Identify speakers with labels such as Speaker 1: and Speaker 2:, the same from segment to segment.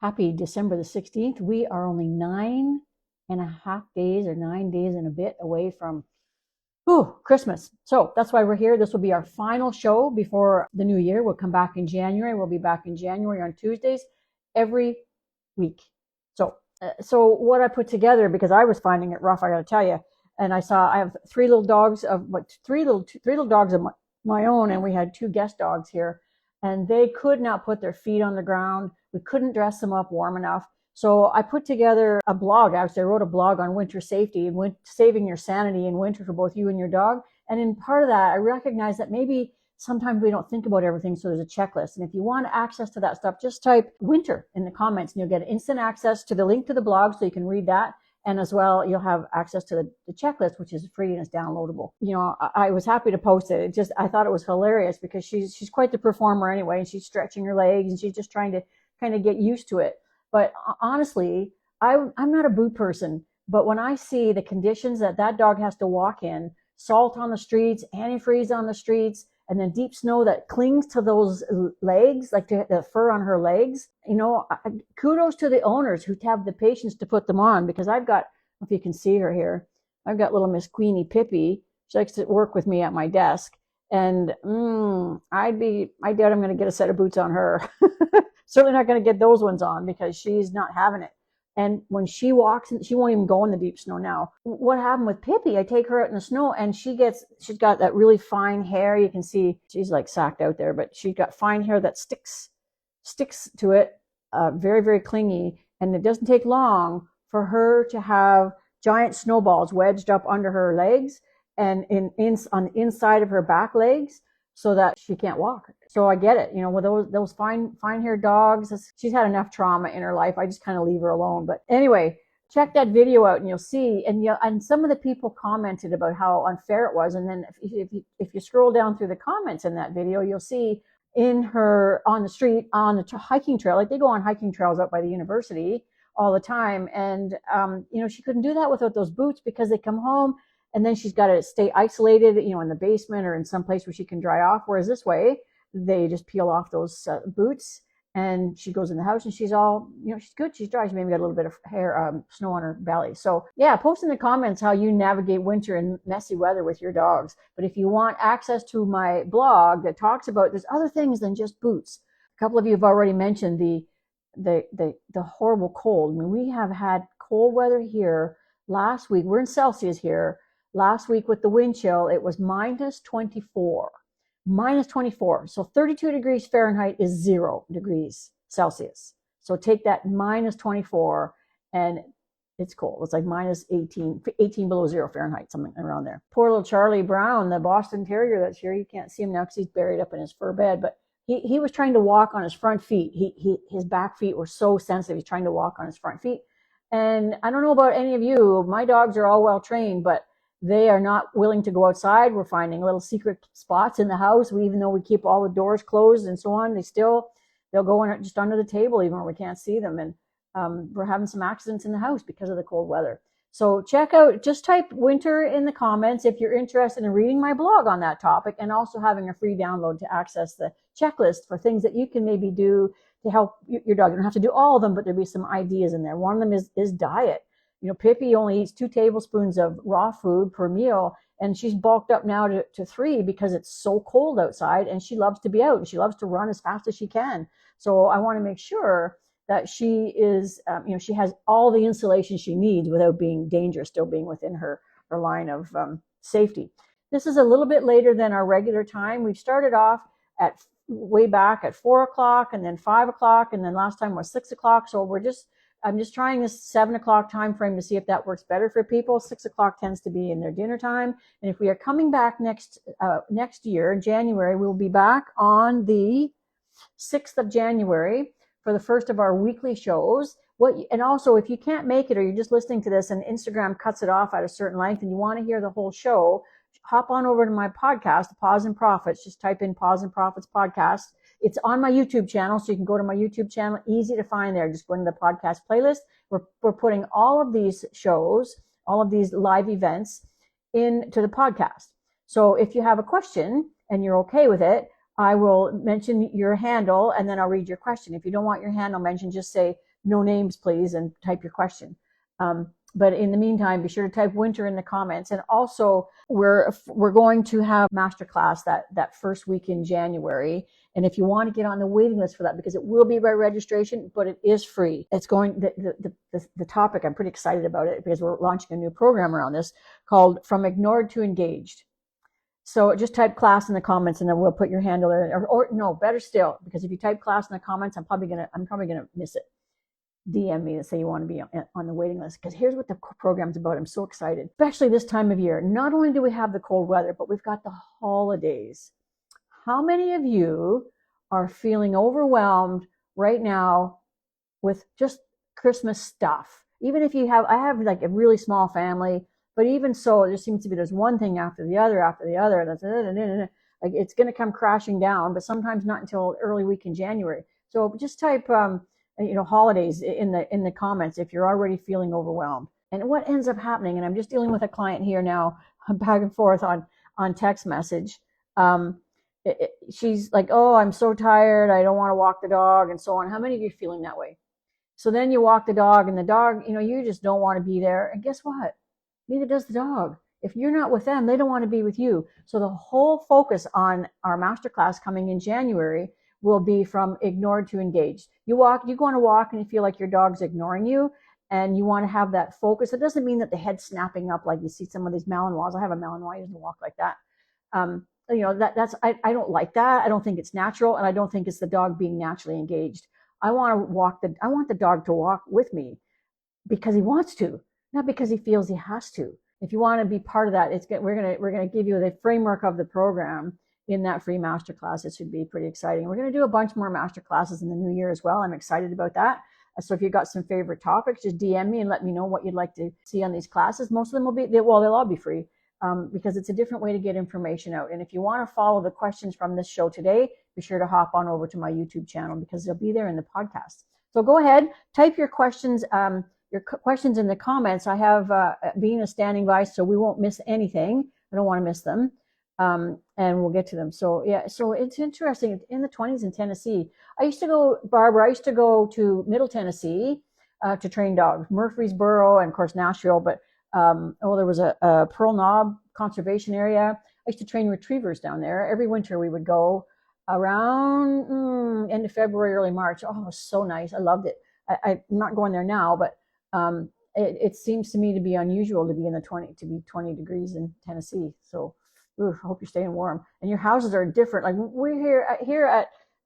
Speaker 1: Happy December the 16th. We are only 9.5 days or 9 days and a bit away from Christmas. So that's why we're here. This will be our final show before the new year. We'll come back in January. We'll be back in January on Tuesdays every week. So what I put together, because I was finding it rough, I got to tell you, and I have three little dogs of my own, and we had two guest dogs here, and they could not put their feet on the ground. We couldn't dress them up warm enough. So I put together a blog. Actually, I wrote a blog on winter safety and saving your sanity in winter for both you and your dog. And in part of that, I recognize that maybe sometimes we don't think about everything, so there's a checklist. And if you want access to that stuff, just type winter in the comments and you'll get instant access to the link to the blog so you can read that. And as well, you'll have access to the checklist, which is free and it's downloadable. I was happy to post it. I thought it was hilarious because she's quite the performer anyway, and she's stretching her legs and she's just trying to kind of get used to it. But honestly, I'm not a boot person, but when I see the conditions that dog has to walk in, salt on the streets, antifreeze on the streets, and then deep snow that clings to those legs, like the fur on her legs, kudos to the owners who have the patience to put them on, because I've got, if you can see her here, I've got little Miss Queenie Pippi. She likes to work with me at my desk, and I doubt I'm going to get a set of boots on her. Certainly not going to get those ones on because she's not having it. And when she walks, she won't even go in the deep snow now. What happened with Pippi? I take her out in the snow and she's got that really fine hair. You can see she's like sacked out there, but she's got fine hair that sticks to it, very, very clingy. And it doesn't take long for her to have giant snowballs wedged up under her legs and on the inside of her back legs, so that she can't walk. So I get it, with those fine haired dogs, she's had enough trauma in her life. I just kind of leave her alone. But anyway, check that video out and you'll see. And some of the people commented about how unfair it was. And then if you scroll down through the comments in that video, you'll see on the street, on the hiking trail, like they go on hiking trails up by the university all the time. And, she couldn't do that without those boots because they come home and then she's got to stay isolated, in the basement or in some place where she can dry off. Whereas this way, they just peel off those boots and she goes in the house and she's all, she's good. She's dry. She maybe got a little bit of hair, snow on her belly. So yeah, post in the comments how you navigate winter and messy weather with your dogs. But if you want access to my blog that talks about, there's other things than just boots. A couple of you have already mentioned the horrible cold. I mean, we have had cold weather here last week. We're in Celsius here. Last week with the wind chill, it was minus 24. So 32 degrees Fahrenheit is 0 degrees Celsius. So take that minus 24 and it's cold. It's like minus 18 below 0 Fahrenheit, something around there. Poor little Charlie Brown, the Boston Terrier that's here. You can't see him now because he's buried up in his fur bed, but he was trying to walk on his front feet. His back feet were so sensitive. He's trying to walk on his front feet. And I don't know about any of you. My dogs are all well trained, but they are not willing to go outside. We're finding little secret spots in the house. Even though we keep all the doors closed and so on, they'll go in just under the table even where we can't see them. And we're having some accidents in the house because of the cold weather. So just type winter in the comments if you're interested in reading my blog on that topic and also having a free download to access the checklist for things that you can maybe do to help your dog. You don't have to do all of them, but there'll be some ideas in there. One of them is diet. Pippi only eats 2 tablespoons of raw food per meal, and she's bulked up now to 3 because it's so cold outside, and she loves to be out and she loves to run as fast as she can. So I want to make sure that she is, she has all the insulation she needs without being dangerous, still being within her line of safety. This is a little bit later than our regular time. We've started off way back at 4 o'clock and then 5 o'clock, and then last time was 6 o'clock. So I'm just trying this 7 o'clock time frame to see if that works better for people. 6 o'clock tends to be in their dinner time. And if we are coming back next year in January, we will be back on the 6th of January for the first of our weekly shows. And also, if you can't make it or you're just listening to this and Instagram cuts it off at a certain length and you want to hear the whole show, hop on over to my podcast, Paws and Profits. Just type in Paws and Profits podcast. It's on my YouTube channel, so you can go to my YouTube channel. Easy to find there. Just go into the podcast playlist. We're putting all of these shows, all of these live events into the podcast. So if you have a question and you're okay with it, I will mention your handle and then I'll read your question. If you don't want your handle mentioned, just say no names, please, and type your question. But in the meantime, be sure to type winter in the comments. And also, we're going to have masterclass that first week in January. And if you want to get on the waiting list for that, because it will be by registration, but it is free. It's going the topic. I'm pretty excited about it because we're launching a new program around this called From Ignored to Engaged. So just type class in the comments, and then we'll put your handle there. Or no, better still, because if you type class in the comments, I'm probably gonna miss it. DM me and say you want to be on the waiting list, because here's what the program's about. I'm so excited, especially this time of year. Not only do we have the cold weather, but we've got the holidays. How many of you are feeling overwhelmed right now with just Christmas stuff? Even if you have, I have like a really small family, but even so, it just seems to be there's one thing after the other, like it's going to come crashing down, but sometimes not until early week in January. So just type holidays in the comments if you're already feeling overwhelmed. And what ends up happening, and I'm just dealing with a client here now, back and forth on text message. She's like, oh, I'm so tired, I don't want to walk the dog, and so on. How many of you are feeling that way? So then you walk the dog, and the dog, you just don't want to be there. And guess what? Neither does the dog. If you're not with them, they don't want to be with you. So the whole focus on our masterclass coming in January will be from ignored to engaged. You go on a walk and you feel like your dog's ignoring you, and you want to have that focus. It doesn't mean that the head's snapping up like you see some of these Malinois. I have a Malinois, he doesn't walk like that. I don't like that. I don't think it's natural, and I don't think it's the dog being naturally engaged. I want the dog to walk with me because he wants to, not because he feels he has to. If you want to be part of that, we're gonna give you the framework of the program in that free masterclass. It should be pretty exciting. We're going to do a bunch more masterclasses in the new year as well. I'm excited about that. So if you've got some favorite topics, just DM me and let me know what you'd like to see on these classes. Most of them they'll all be free because it's a different way to get information out. And if you want to follow the questions from this show today, be sure to hop on over to my YouTube channel because they'll be there in the podcast. So go ahead, type your questions in the comments. I have Bina standing by, so we won't miss anything. I don't want to miss them. And we'll get to them. So it's interesting. In the 20s in Tennessee, Barbara, I used to go to Middle Tennessee to train dogs, Murfreesboro, and of course Nashville. But there was a Pearl Knob conservation area. I used to train retrievers down there. Every winter we would go around end of February, early March. Oh, it was so nice. I loved it. I'm not going there now, but it seems to me to be unusual to be 20 degrees in Tennessee. So I hope you're staying warm. And your houses are different. Like we're here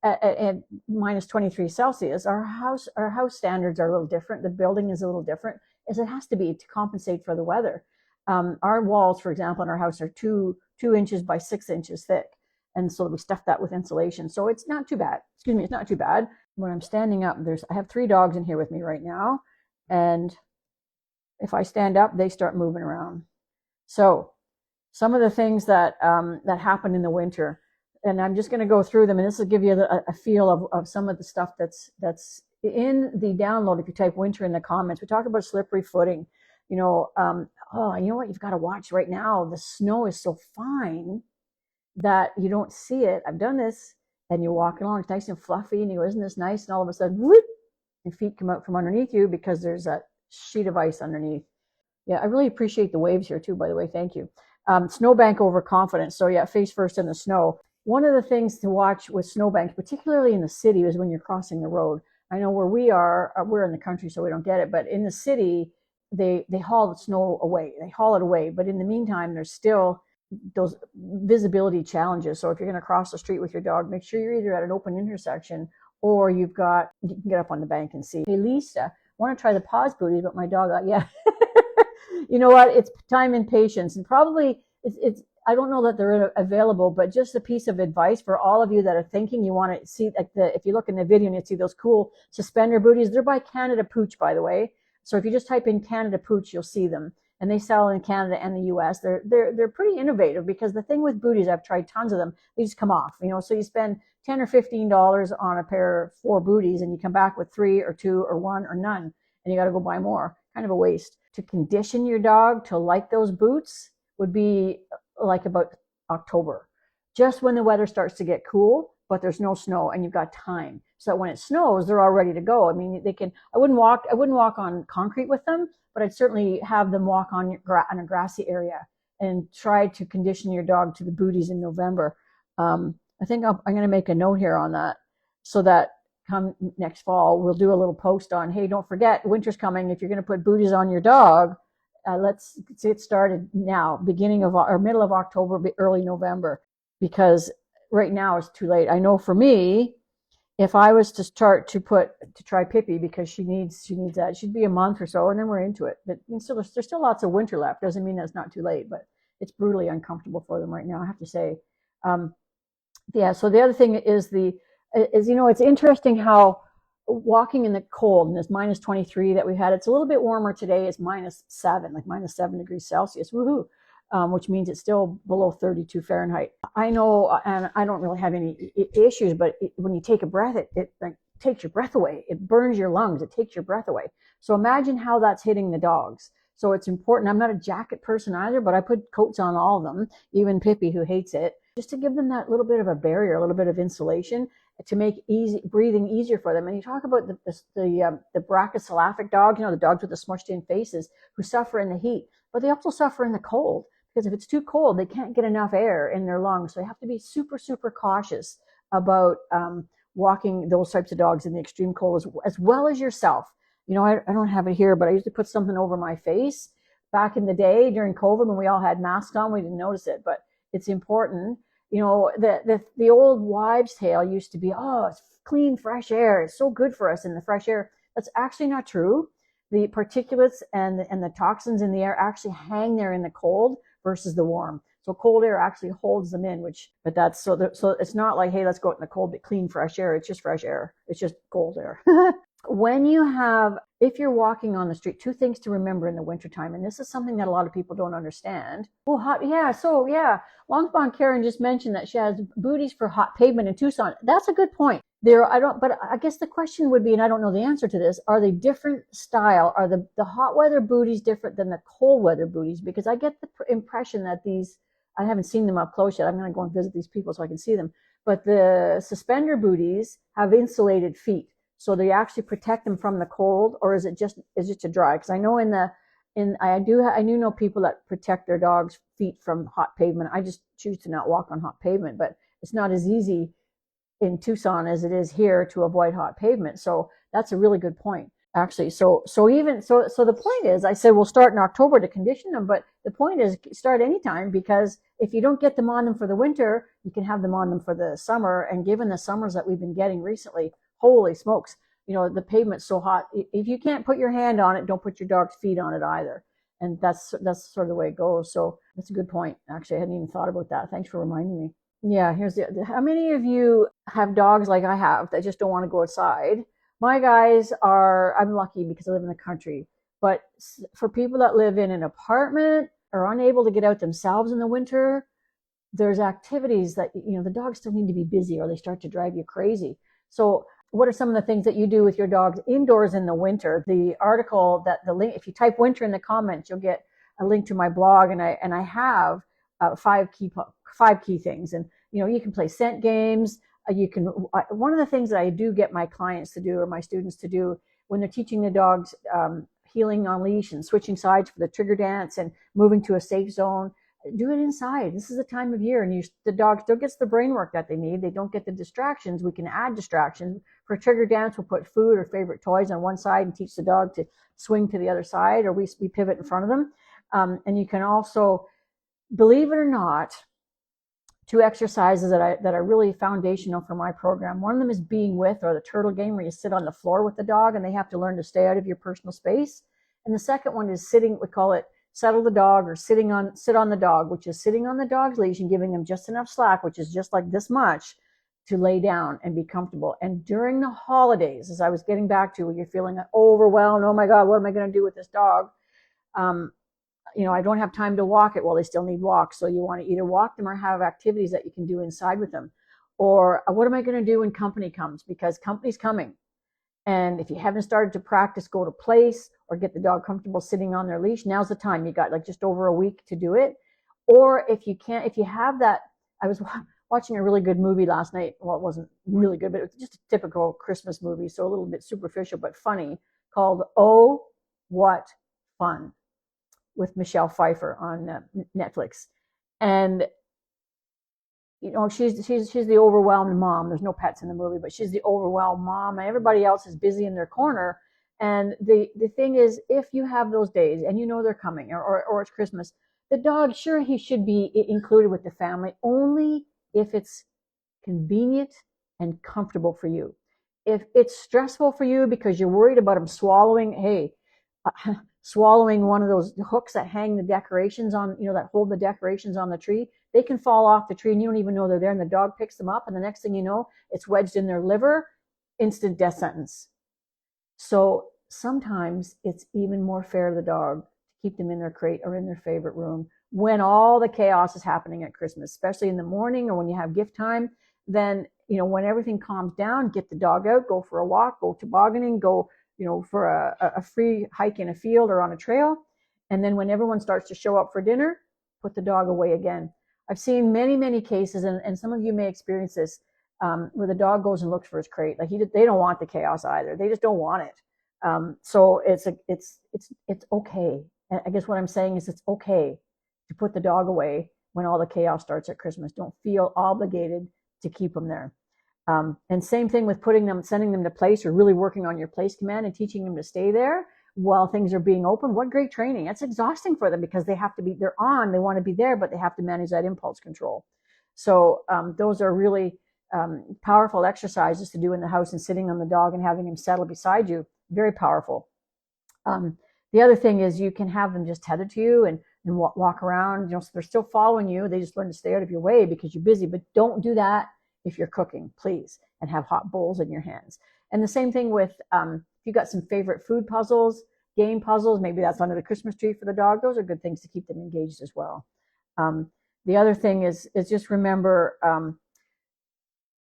Speaker 1: at minus 23 Celsius. Our house standards are a little different. The building is a little different, as it has to be to compensate for the weather. Our walls, for example, in our house are 2 inches by 6 inches thick. And so we stuffed that with insulation. So it's not too bad. It's not too bad. When I'm standing up, I have 3 dogs in here with me right now. And if I stand up, they start moving around. So some of the things that happen in the winter, and I'm just going to go through them, and this will give you a feel of some of the stuff that's in the download. If you type winter in the comments, we talk about slippery footing. You know what you've got to watch right now? The snow is so fine that you don't see it. I've done this, and you're walking along, it's nice and fluffy, and you go, isn't this nice? And all of a sudden, whoop, your feet come out from underneath you because there's a sheet of ice underneath. Yeah, I really appreciate the waves here too, by the way. Thank you. Snowbank overconfidence. So yeah, face first in the snow. One of the things to watch with snowbanks, particularly in the city, is when you're crossing the road. I know where we are, we're in the country, so we don't get it. But in the city, they haul the snow away. They haul it away. But in the meantime, there's still those visibility challenges. So if you're going to cross the street with your dog, make sure you're either at an open intersection or you can get up on the bank and see. Hey, Lisa, I want to try the Paws booties, but my dog, yeah. You know what? It's time and patience, and probably it's. I don't know that they're available, but just a piece of advice for all of you that are thinking you want to see, like if you look in the video and you see those cool suspender booties, they're by Canada Pooch, by the way. So if you just type in Canada Pooch, you'll see them, and they sell in Canada and the U.S. They're pretty innovative because the thing with booties, I've tried tons of them, they just come off. So you spend $10 or $15 on a pair of 4 booties, and you come back with 3 or 2 or 1 or none, and you got to go buy more. Kind of a waste. To condition your dog to like those boots would be like about October, just when the weather starts to get cool, but there's no snow and you've got time. so that when it snows, they're all ready to go. I mean, they can. I wouldn't walk on concrete with them, but I'd certainly have them walk on a grassy area and try to condition your dog to the booties in November. I think I'm going to make a note here on that, so that come next fall, we'll do a little post on, hey, don't forget, winter's coming. If you're going to put booties on your dog, let's get started now, beginning of or middle of October, early November, because right now it's too late. I know for me, if I was to start to try Pippi, because she needs that, she'd be a month or so, and then we're into it. But there's still lots of winter left. Doesn't mean that's not too late, but it's brutally uncomfortable for them right now, I have to say. Yeah. So the other thing is it's interesting how walking in the cold, and this minus 23 that we had, it's a little bit warmer today. It's -7, like -7 degrees Celsius. Woohoo. Which means it's still below 32 Fahrenheit. I know, and I don't really have any issues, but when you take a breath, it like takes your breath away. It burns your lungs. It takes your breath away. So imagine how that's hitting the dogs. So it's important. I'm not a jacket person either, but I put coats on all of them, even Pippi, who hates it, just to give them that little bit of a barrier, a little bit of insulation, to make breathing easier for them. And you talk about the brachycephalic dogs, the dogs with the smushed in faces, who suffer in the heat, but they also suffer in the cold, because if it's too cold, they can't get enough air in their lungs. So they have to be super, super cautious about walking those types of dogs in the extreme cold, as well as yourself. I don't have it here, but I used to put something over my face back in the day during COVID when we all had masks on. We didn't notice it, but it's important. The old wives' tale used to be, oh, it's clean, fresh air. It's so good for us in the fresh air. That's actually not true. The particulates and the toxins in the air actually hang there in the cold versus the warm. So cold air actually holds them in, but that's so it's not like, hey, let's go out in the cold, but clean, fresh air. It's just fresh air. It's just cold air. If you're walking on the street, two things to remember in the wintertime, and this is something that a lot of people don't understand. Oh, hot, yeah. So yeah, Longspawn Karen just mentioned that she has booties for hot pavement in Tucson. That's a good point. But I guess the question would be, and I don't know the answer to this, are they different style? Are the hot weather booties different than the cold weather booties? Because I get the impression that I haven't seen them up close yet. I'm going to go and visit these people so I can see them. But the suspender booties have insulated feet. So they actually protect them from the cold, or is it just a dry? Because I know I do know people that protect their dogs' feet from hot pavement. I just choose to not walk on hot pavement, but it's not as easy in Tucson as it is here to avoid hot pavement. So that's a really good point, actually. So the point is, I said we'll start in October to condition them, but the point is start anytime, because if you don't get them on them for the winter, you can have them on them for the summer. And given the summers that we've been getting recently, holy smokes, the pavement's so hot. If you can't put your hand on it, don't put your dog's feet on it either. And that's sort of the way it goes. So that's a good point. Actually, I hadn't even thought about that. Thanks for reminding me. Yeah, how many of you have dogs like I have that just don't want to go outside? My guys I'm lucky because I live in the country. But for people that live in an apartment or unable to get out themselves in the winter, there's activities that, the dogs still need to be busy or they start to drive you crazy. So what are some of the things that you do with your dogs indoors in the winter? The article, the link, if you type winter in the comments, you'll get a link to my blog, and I have 5 key things. And you can play scent games. One of the things that I do get my clients to do, or my students to do, when they're teaching the dogs heeling on leash and switching sides for the trigger dance and moving to a safe zone, do it inside. This is the time of year, and the dog still gets the brain work that they need. They don't get the distractions. We can add distractions. For trigger dance, we'll put food or favorite toys on one side and teach the dog to swing to the other side, or we pivot in front of them. And you can also, believe it or not, 2 exercises that are really foundational for my program. One of them is being with, or the turtle game, where you sit on the floor with the dog and they have to learn to stay out of your personal space. And the second one is sitting. We call it settle the dog, or sit on the dog, which is sitting on the dog's leash and giving them just enough slack, which is just like this much, to lay down and be comfortable. And during the holidays, as I was getting back to, when you're feeling overwhelmed, oh my God, what am I going to do with this dog? I don't have time to walk it. Well, they still need walks. So you want to either walk them or have activities that you can do inside with them. Or what am I going to do when company comes? Because company's coming. And if you haven't started to practice, go to place or get the dog comfortable sitting on their leash, now's the time. You got like just over a week to do it. Or if you have that, I was watching a really good movie last night. Well, it wasn't really good, but it was just a typical Christmas movie, so a little bit superficial but funny, called Oh, What Fun, with Michelle Pfeiffer on Netflix. And she's the overwhelmed mom. There's no pets in the movie, but she's the overwhelmed mom, and everybody else is busy in their corner. And the thing is, if you have those days and they're coming, or it's Christmas, the dog, sure, he should be included with the family, only if it's convenient and comfortable for you. If it's stressful for you because you're worried about him swallowing, swallowing one of those hooks that hang the decorations on, that hold the decorations on the tree, they can fall off the tree and you don't even know they're there, and the dog picks them up, and the next thing you know, it's wedged in their liver, instant death sentence. So sometimes it's even more fair to the dog to keep them in their crate or in their favorite room when all the chaos is happening at Christmas, especially in the morning or when you have gift time. Then, when everything calms down, get the dog out, go for a walk, go tobogganing, go, for a free hike in a field or on a trail. And then when everyone starts to show up for dinner, put the dog away again. I've seen many, many cases, and some of you may experience this, where the dog goes and looks for his crate. Like they don't want the chaos either. They just don't want it. So it's okay. And I guess what I'm saying is it's okay to put the dog away when all the chaos starts at Christmas. Don't feel obligated to keep them there. And same thing with sending them to place, or really working on your place command and teaching them to stay there while things are being open. What great training. That's exhausting for them because they want to be there, but they have to manage that impulse control. So those are really powerful exercises to do in the house, and sitting on the dog and having him settle beside you. Very powerful. The other thing is you can have them just tethered to you and walk around, so they're still following you. They just learn to stay out of your way because you're busy, but don't do that if you're cooking, please, and have hot bowls in your hands. And the same thing with, if you got some favorite food puzzles, game puzzles, maybe that's under the Christmas tree for the dog. Those are good things to keep them engaged as well. The other thing is just remember,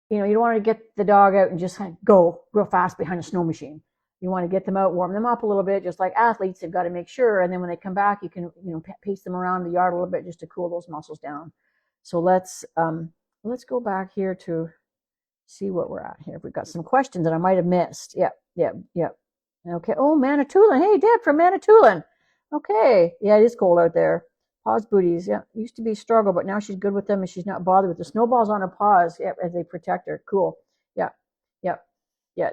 Speaker 1: you don't want to get the dog out and just go real fast behind a snow machine. You want to get them out, warm them up a little bit, just like athletes. They've got to make sure, and then when they come back, you can pace them around the yard a little bit just to cool those muscles down. So let's go back here to see what we're at here. We've got some questions that I might have missed. Yep. Okay. Oh, Manitoulin. Hey, Deb from Manitoulin. Okay. Yeah, it is cold out there. Paws booties. Yeah, used to be a struggle, but now she's good with them and she's not bothered with the snowballs on her paws. Yeah, as they protect her. Cool. Yeah.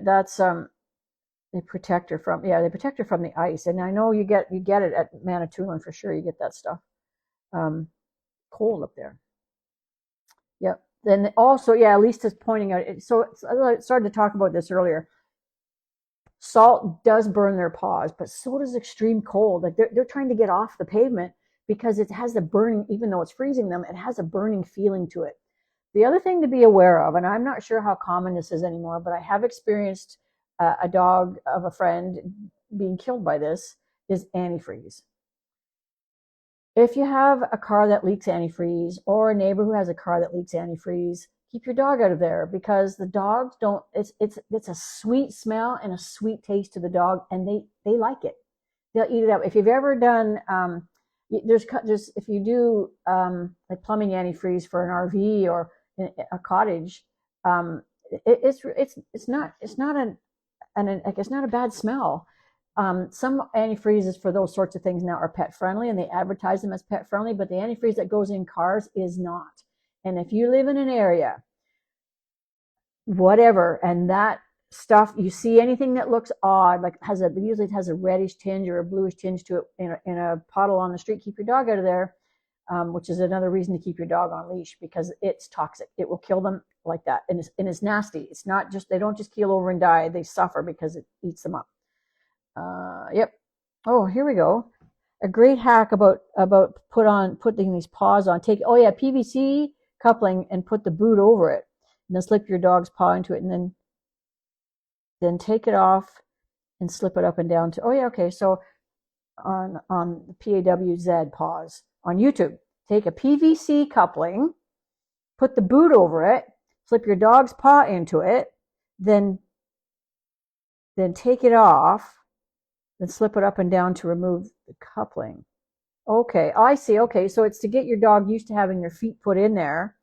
Speaker 1: That's they protect her from the ice. And I know you get it at Manitoulin for sure. You get that stuff. Cold up there. Yep. Then also, Lisa's pointing out. So I started to talk about this earlier. Salt does burn their paws, but so does extreme cold. Like they're trying to get off the pavement because it has the burning, even though it's freezing them, it has a burning feeling to it. The other thing to be aware of, and I'm not sure how common this is anymore, but I have experienced a dog of a friend being killed by this, is antifreeze. If you have a car that leaks antifreeze, or a neighbor who has a car that leaks antifreeze, keep your dog out of there, because the dogs don't, it's a sweet smell and a sweet taste to the dog, and they like it. They'll eat it up. If you've ever done, if you do like plumbing antifreeze for an RV or a cottage, it's not a bad smell. Some antifreezes for those sorts of things now are pet friendly, and they advertise them as pet friendly, but the antifreeze that goes in cars is not. And if you live in an area, whatever, and that stuff, you see anything that looks odd, like usually it has a reddish tinge or a bluish tinge to it in a puddle on the street, keep your dog out of there, which is another reason to keep your dog on leash, because it's toxic. It will kill them like that. And it's nasty. It's not just, they don't just keel over and die. They suffer because it eats them up. Yep. Oh, here we go. A great hack about putting these paws on. PVC coupling and put the boot over it, and then slip your dog's paw into it, and then take it off and slip it up and down to. Oh yeah, okay. So on the PAWZ Paws on YouTube, take a PVC coupling, put the boot over it, slip your dog's paw into it, then take it off. Then slip it up and down to remove the coupling. Okay, I see. Okay, so it's to get your dog used to having their feet put in there,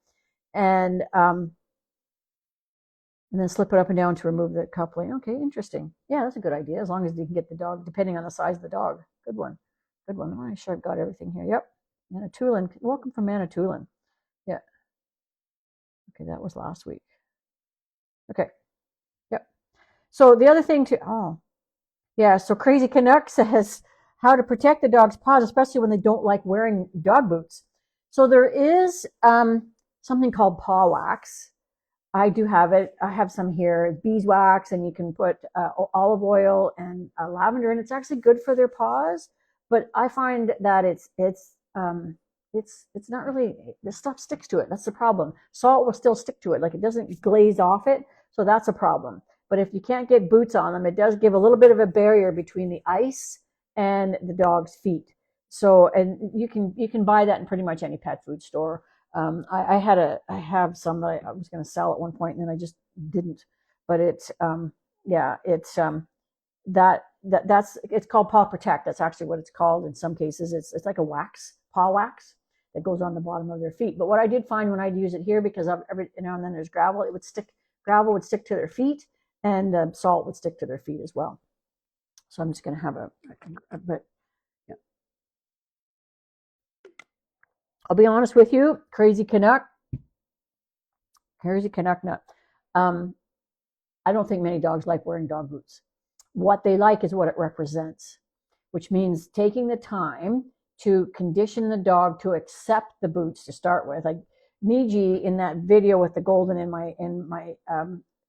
Speaker 1: and then slip it up and down to remove the coupling. Okay, interesting. Yeah, that's a good idea, as long as you can get the dog, depending on the size of the dog. Good one. Good one. I'm sure I've got everything here. Yep. Manitoulin. Welcome from Manitoulin. Yeah. Okay, that was last week. Okay. Yep. So the other thing to, oh, yeah, so Crazy Canuck says how to protect the dog's paws, especially when they don't like wearing dog boots. So there is something called paw wax. I do have it. I have some here, beeswax, and you can put olive oil and lavender, and it's actually good for their paws. But I find that it's not really, the stuff sticks to it. That's the problem. Salt will still stick to it, like it doesn't glaze off it, so that's a problem. But if you can't get boots on them, it does give a little bit of a barrier between the ice and the dog's feet. So, and you can buy that in pretty much any pet food store. I have some that I was going to sell at one point, and then I just didn't. But it's yeah, it's that's it's called Paw Protect. That's actually what it's called in some cases. It's like a wax, paw wax that goes on the bottom of their feet. But what I did find when I'd use it here, because every now and then there's gravel, gravel would stick to their feet, and salt would stick to their feet as well. So I'm just going to have a bit. Yeah. I'll be honest with you, Crazy Canuck nut. I don't think many dogs like wearing dog boots. What they like is what it represents, which means taking the time to condition the dog to accept the boots to start with. Like Niji in that video with the golden in my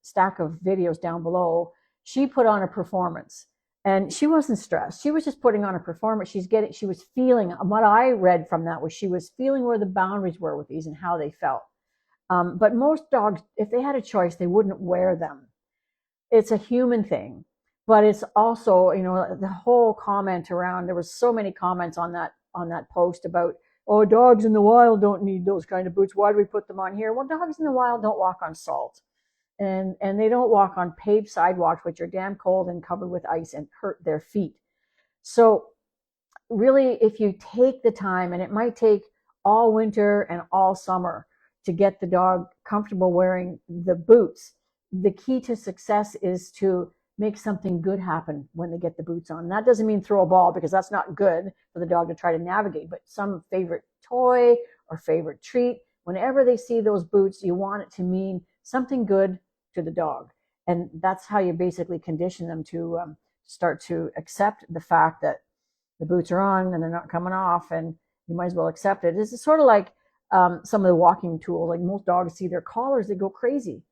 Speaker 1: stack of videos down below, she put on a performance. And she wasn't stressed. She was just putting on a performance. She was feeling, what I read from that was she was feeling where the boundaries were with these and how they felt. But most dogs, if they had a choice, they wouldn't wear them. It's a human thing, but it's also, the whole comment around, there was so many comments on that post about, oh, dogs in the wild don't need those kind of boots. Why do we put them on here? Well, dogs in the wild don't walk on salt. And they don't walk on paved sidewalks, which are damn cold and covered with ice and hurt their feet. So really, if you take the time, and it might take all winter and all summer to get the dog comfortable wearing the boots, the key to success is to make something good happen when they get the boots on. And that doesn't mean throw a ball, because that's not good for the dog to try to navigate, but some favorite toy or favorite treat. Whenever they see those boots, you want it to mean something good to the dog. And that's how you basically condition them to start to accept the fact that the boots are on and they're not coming off, and you might as well accept it. It's sort of like some of the walking tools. Like most dogs see their collars, they go crazy.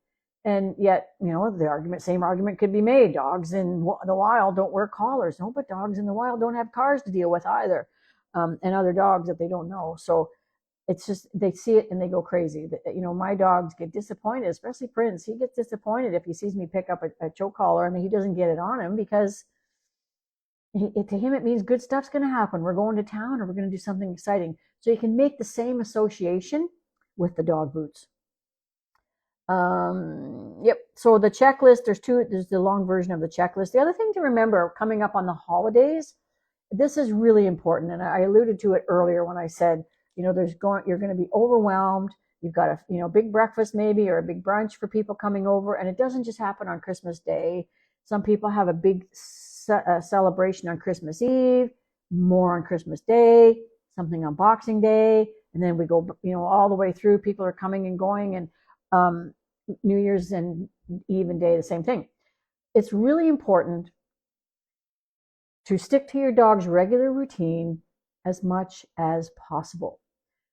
Speaker 1: And yet, the same argument could be made. Dogs in the wild don't wear collars. No, but dogs in the wild don't have cars to deal with either, and other dogs that they don't know. So it's just, they see it and they go crazy. My dogs get disappointed, especially Prince. He gets disappointed if he sees me pick up a choke collar and he doesn't get it on him, because to him it means good stuff's going to happen. We're going to town, or we're going to do something exciting. So you can make the same association with the dog boots. Yep. So the checklist, there's the long version of the checklist. The other thing to remember coming up on the holidays, this is really important. And I alluded to it earlier when I said, you're going to be overwhelmed. You've got a, big breakfast maybe, or a big brunch for people coming over. And it doesn't just happen on Christmas Day. Some people have a big celebration on Christmas Eve, more on Christmas Day, something on Boxing Day. And then we go, all the way through. People are coming and going, and New Year's and Eve and Day, the same thing. It's really important to stick to your dog's regular routine as much as possible.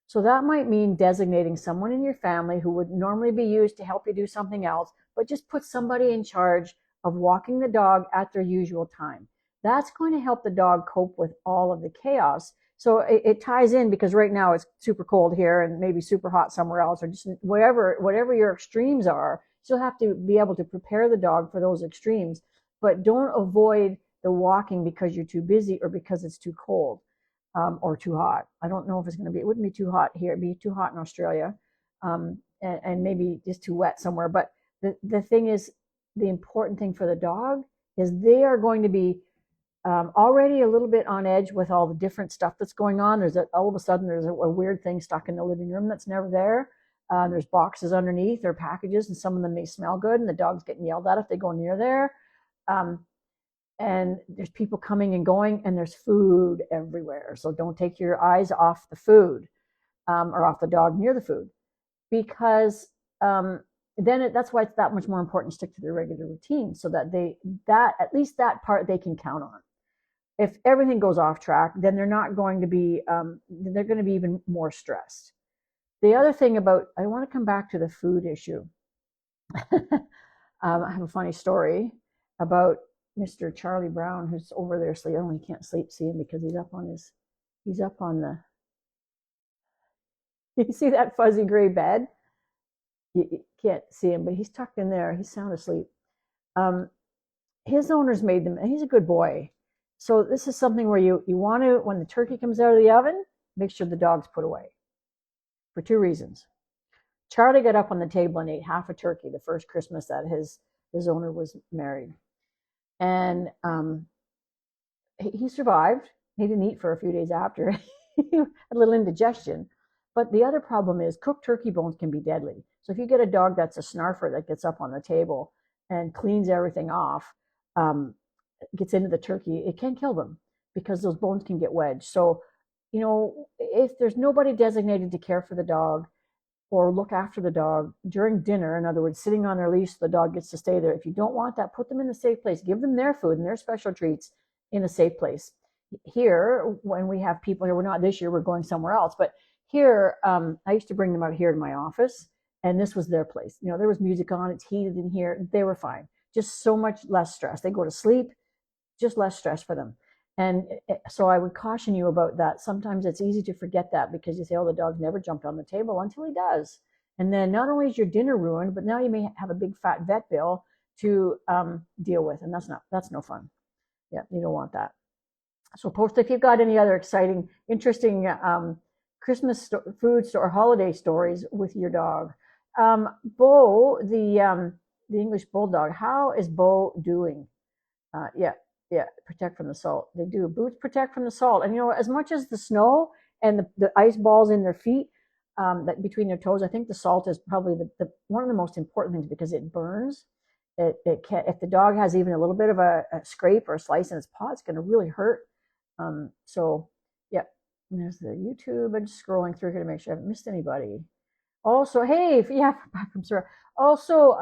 Speaker 1: So that might mean designating someone in your family who would normally be used to help you do something else, but just put somebody in charge of walking the dog at their usual time. That's going to help the dog cope with all of the chaos. So it ties in, because right now it's super cold here and maybe super hot somewhere else, or just whatever your extremes are. You'll have to be able to prepare the dog for those extremes, but don't avoid the walking because you're too busy or because it's too cold, or too hot. I don't know if it's going to be, it wouldn't be too hot here. It'd be too hot in Australia, and maybe just too wet somewhere. But the thing is, the important thing for the dog is they are going to be already a little bit on edge with all the different stuff that's going on. All of a sudden there's a weird thing stuck in the living room that's never there. There's boxes underneath or packages, and some of them may smell good, and the dog's getting yelled at if they go near there. And there's people coming and going, and there's food everywhere. So don't take your eyes off the food or off the dog near the food, because that's why it's that much more important to stick to their regular routine, so that at least that part they can count on. If everything goes off track, then they're not going to be they're going to be even more stressed. The other thing I want to come back to the food issue. I have a funny story about Mr. Charlie Brown, who's over there sleeping. Oh, you can't see him because he's up on the, you see that fuzzy gray bed? You can't see him, but he's tucked in there. He's sound asleep. His owners made them, and he's a good boy. So this is something where you want to, when the turkey comes out of the oven, make sure the dog's put away for 2 reasons. Charlie got up on the table and ate half a turkey the first Christmas that his owner was married. And he survived. He didn't eat for a few days after. He had a little indigestion. But the other problem is cooked turkey bones can be deadly. So if you get a dog that's a snarfer that gets up on the table and cleans everything off, gets into the turkey, it can kill them because those bones can get wedged. So, if there's nobody designated to care for the dog or look after the dog during dinner, in other words, sitting on their leash, the dog gets to stay there. If you don't want that, put them in a safe place. Give them their food and their special treats in a safe place. Here, when we have people here, we're not this year, we're going somewhere else, but here, I used to bring them out here to my office, and this was their place. There was music on, it's heated in here. They were fine. Just so much less stress. They go to sleep, just less stress for them. And so I would caution you about that. Sometimes it's easy to forget that because you say, oh, the dog's never jumped on the table, until he does. And then not only is your dinner ruined, but now you may have a big fat vet bill to deal with. And that's no fun. Yeah, you don't want that. So post if you've got any other exciting, interesting Christmas food or holiday stories with your dog. Bo, the English Bulldog, how is Bo doing? Yeah, protect from the salt. They do. Boots protect from the salt. And as much as the snow and the ice balls in their feet, that between their toes, I think the salt is probably the one of the most important things because it burns. It can, if the dog has even a little bit of a scrape or a slice in its paw, it's going to really hurt. So yeah, and there's the YouTube. I'm just scrolling through here to make sure I haven't missed anybody. Also, hey, from Surrey. Also,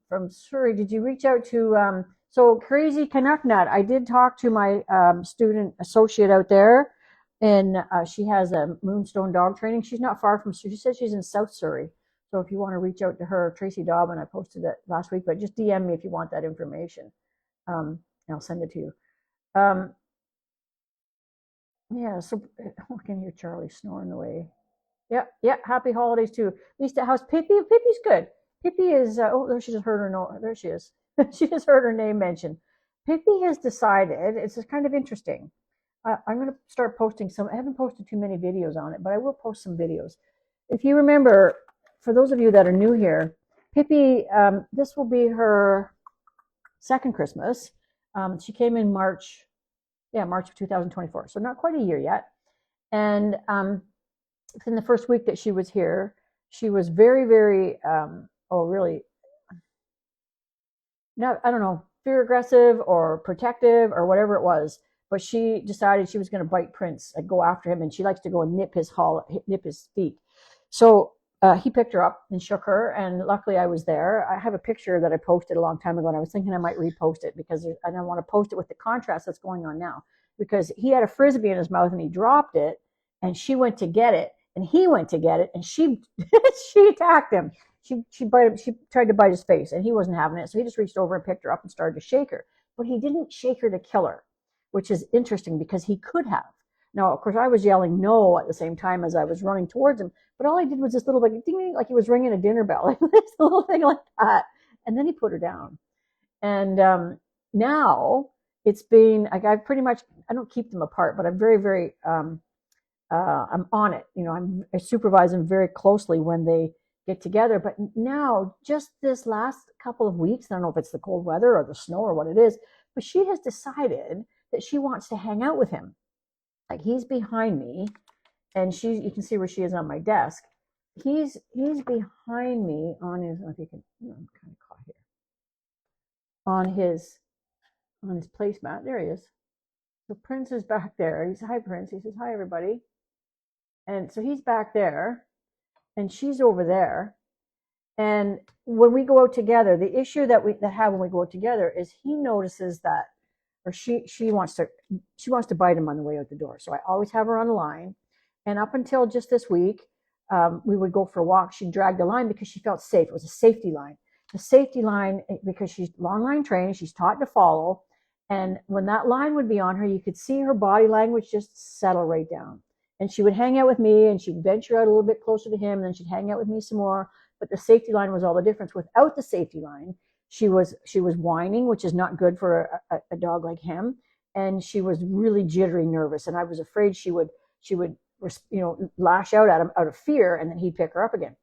Speaker 1: from Surrey, did you reach out to so Crazy Canuck Nut? I did talk to my student associate out there, and she has a Moonstone dog training. She's not far from. She says she's in South Surrey. So if you want to reach out to her, Tracy Dobbin, I posted it last week, but just DM me if you want that information. And I'll send it to you. Yeah, so I can hear Charlie snoring away. Yeah, happy holidays too. At least at house. Pippi's good. Pippi is, there she just heard her, no, there she is. She just heard her name mentioned. Pippi has decided, it's just kind of interesting. I'm going to start posting some, I haven't posted too many videos on it, but I will post some videos. If you remember, for those of you that are new here, Pippi, this will be her second Christmas. She came in March of 2024. So not quite a year yet. And in the first week that she was here, she was very, very, really, not, I don't know, fear aggressive or protective or whatever it was. But she decided she was going to bite Prince and go after him. And she likes to go and nip his feet. So he picked her up and shook her. And luckily I was there. I have a picture that I posted a long time ago. And I was thinking I might repost it because I don't want to post it with the contrast that's going on now. Because he had a Frisbee in his mouth and he dropped it. And she went to get it. And he went to get it. And she attacked him. She tried to bite his face. And he wasn't having it. So he just reached over and picked her up and started to shake her. But he didn't shake her to kill her, which is interesting because he could have. Now, of course, I was yelling no at the same time as I was running towards him, but all I did was this little like ding, like he was ringing a dinner bell, like this little thing like that. And then he put her down. And now it's been like I don't keep them apart, but I'm very, very, I'm on it. I supervise them very closely when they get together. But now, just this last couple of weeks, I don't know if it's the cold weather or the snow or what it is, but she has decided that she wants to hang out with him. Like he's behind me and you can see where she is on my desk. he's behind me on his, if you can, I'm kind of caught here, on his placemat. There he is. So Prince is back there. He's, hi Prince. He says, hi everybody. And so he's back there and she's over there. And when we go out together, the issue that we have when we go out together is he notices that, or she wants to bite him on the way out the door. So I always have her on the line. And up until just this week, we would go for a walk. She'd drag the line because she felt safe. It was a safety line. The safety line, because she's long line trained, she's taught to follow. And when that line would be on her, you could see her body language just settle right down. And she would hang out with me and she'd venture out a little bit closer to him. And then she'd hang out with me some more. But the safety line was all the difference. Without the safety line, she was whining, which is not good for a dog like him. And she was really jittery, nervous. And I was afraid she would, lash out at him out of fear, and then he'd pick her up again.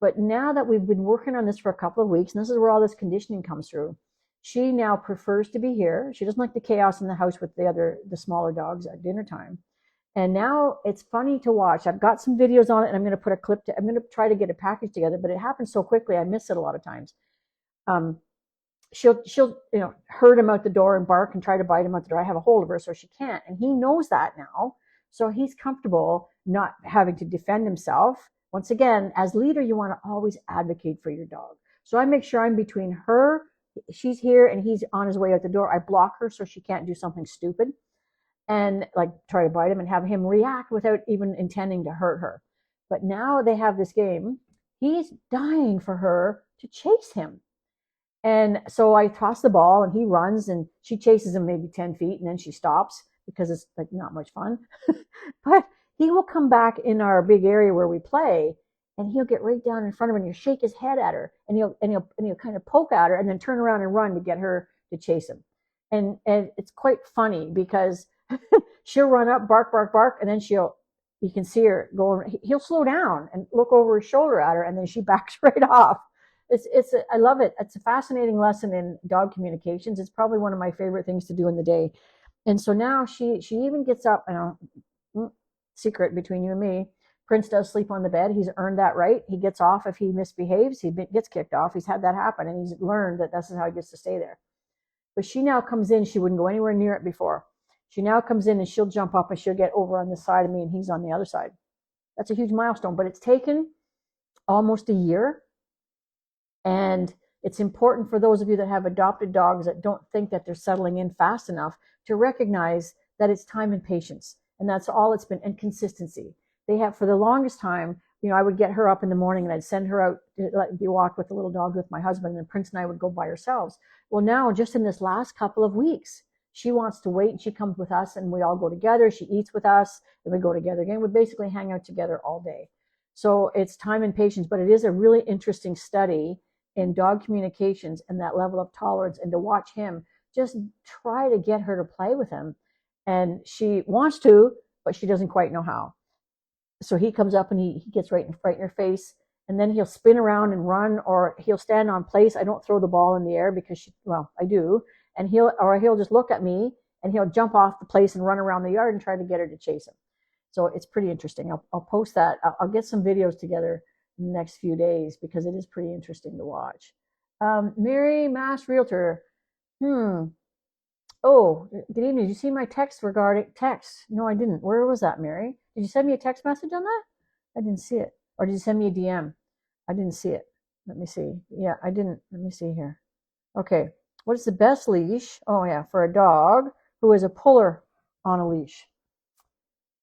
Speaker 1: But now that we've been working on this for a couple of weeks, and this is where all this conditioning comes through, she now prefers to be here. She doesn't like the chaos in the house with the smaller dogs at dinner time. And now it's funny to watch. I've got some videos on it, and I'm going to put a clip. I'm going to try to get a package together, but it happens so quickly. I miss it a lot of times. She'll herd him out the door and bark and try to bite him out the door. I have a hold of her so she can't, and he knows that now. So he's comfortable not having to defend himself. Once again, as leader, you want to always advocate for your dog. So I make sure I'm between her. She's here and he's on his way out the door. I block her so she can't do something stupid and like try to bite him and have him react without even intending to hurt her. But now they have this game. He's dying for her to chase him. And so I toss the ball and he runs and she chases him maybe 10 feet and then she stops because it's like not much fun. But he will come back in our big area where we play and he'll get right down in front of her and he'll shake his head at her and he'll kind of poke at her and then turn around and run to get her to chase him. And it's quite funny because she'll run up, bark, bark, bark, and then you can see her going, he'll slow down and look over his shoulder at her and then she backs right off. I love it. It's a fascinating lesson in dog communications. It's probably one of my favorite things to do in the day. And so now she even gets up, secret between you and me, Prince does sleep on the bed. He's earned that right. He gets off if he misbehaves. He gets kicked off. He's had that happen and he's learned that this is how he gets to stay there. But she now comes in. She wouldn't go anywhere near it before. She now comes in and she'll jump up and she'll get over on this side of me and he's on the other side. That's a huge milestone, but it's taken almost a year. And it's important for those of you that have adopted dogs that don't think that they're settling in fast enough to recognize that it's time and patience. And that's all it's been, and consistency. They have, for the longest time, I would get her up in the morning and I'd send her out to be walked with the little dog with my husband, and Prince and I would go by ourselves. Well, now, just in this last couple of weeks, she wants to wait and she comes with us and we all go together. She eats with us and we go together again. We basically hang out together all day. So it's time and patience, but it is a really interesting study in dog communications and that level of tolerance, and to watch him just try to get her to play with him. And she wants to, but she doesn't quite know how. So he comes up and he gets right in her face, and then he'll spin around and run, or he'll stand on place. I don't throw the ball in the air because I do. And he'll just look at me and he'll jump off the place and run around the yard and try to get her to chase him. So it's pretty interesting. I'll post that. I'll get some videos together in the next few days because it is pretty interesting to watch. Mary Mass Realtor. Oh, good evening. Did you see my text regarding text? No, I didn't. Where was that, Mary? Did you send me a text message on that? I didn't see it. Or did you send me a DM? I didn't see it. Let me see. Yeah, I didn't. Let me see here. Okay. What is the best leash? Oh, yeah, for a dog who is a puller on a leash.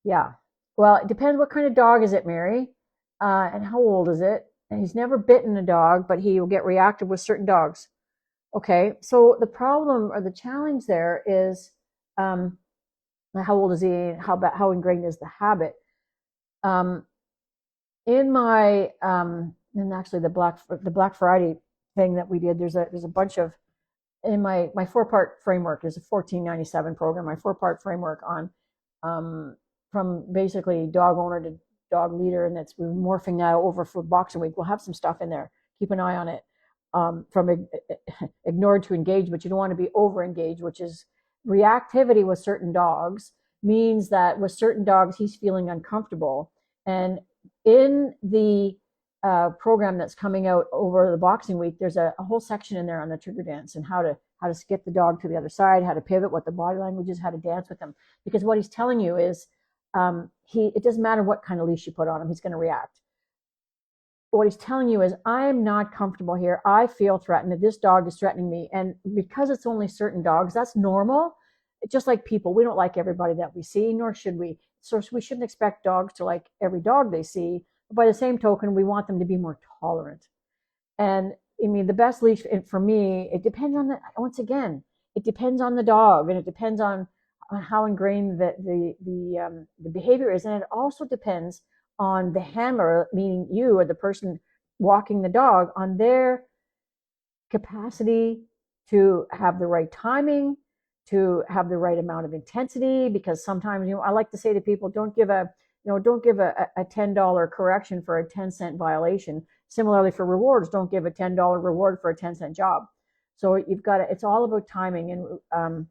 Speaker 1: Yeah. Well, it depends what kind of dog is it, Mary, and how old is it? And he's never bitten a dog, but he will get reactive with certain dogs. Okay, so the problem or the challenge there is how old is he? How ingrained is the habit? In my and actually the Black Friday thing that we did, there's a bunch of, in my 4-part framework is a 1497 program. My 4-part framework on from basically dog owner to dog leader, and we're morphing now over for Boxing Week. We'll have some stuff in there. Keep an eye on it. From ignored to engaged, but you don't want to be over engaged, which is reactivity with certain dogs means that with certain dogs he's feeling uncomfortable. And in the program that's coming out over the boxing week, there's a whole section in there on the trigger dance and how to skip the dog to the other side, how to pivot, what the body language is, how to dance with him. Because what he's telling you is it doesn't matter what kind of leash you put on him, he's going to react. What he's telling you is, I'm not comfortable here. I feel threatened, that this dog is threatening me. And because it's only certain dogs, that's normal. It's just like people. We don't like everybody that we see, nor should we. So we shouldn't expect dogs to like every dog they see. But by the same token, we want them to be more tolerant. And I mean, the best leash for me, it depends on once again, it depends on the dog, and it depends on how ingrained the behavior is. And it also depends on the handler, meaning you or the person walking the dog, on their capacity to have the right timing, to have the right amount of intensity. Because sometimes, I like to say to people, don't give a $10 correction for a 10-cent violation. Similarly for rewards, don't give a $10 reward for a 10-cent job. So you've got to, it's all about timing. And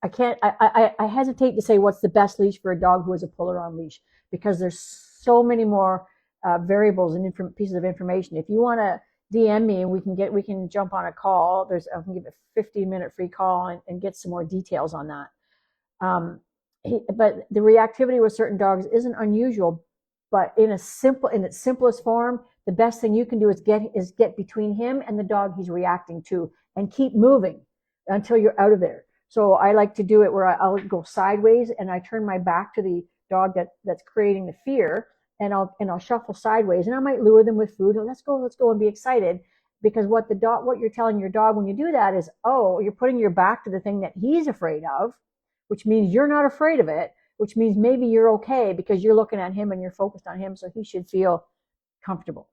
Speaker 1: I hesitate to say what's the best leash for a dog who has a puller on leash, because there's so many more variables and pieces of information. If you want to DM me, and we can jump on a call. I can give a 15-minute free call and get some more details on that. But the reactivity with certain dogs isn't unusual, but in its simplest form, the best thing you can do is get between him and the dog he's reacting to, and keep moving until you're out of there. So I like to do it where I'll go sideways and I turn my back to the dog that's creating the fear, and I'll shuffle sideways, and I might lure them with food. Let's go, and be excited. Because what you're telling your dog when you do that is, oh, you're putting your back to the thing that he's afraid of, which means you're not afraid of it, which means maybe you're okay because you're looking at him and you're focused on him, so he should feel comfortable.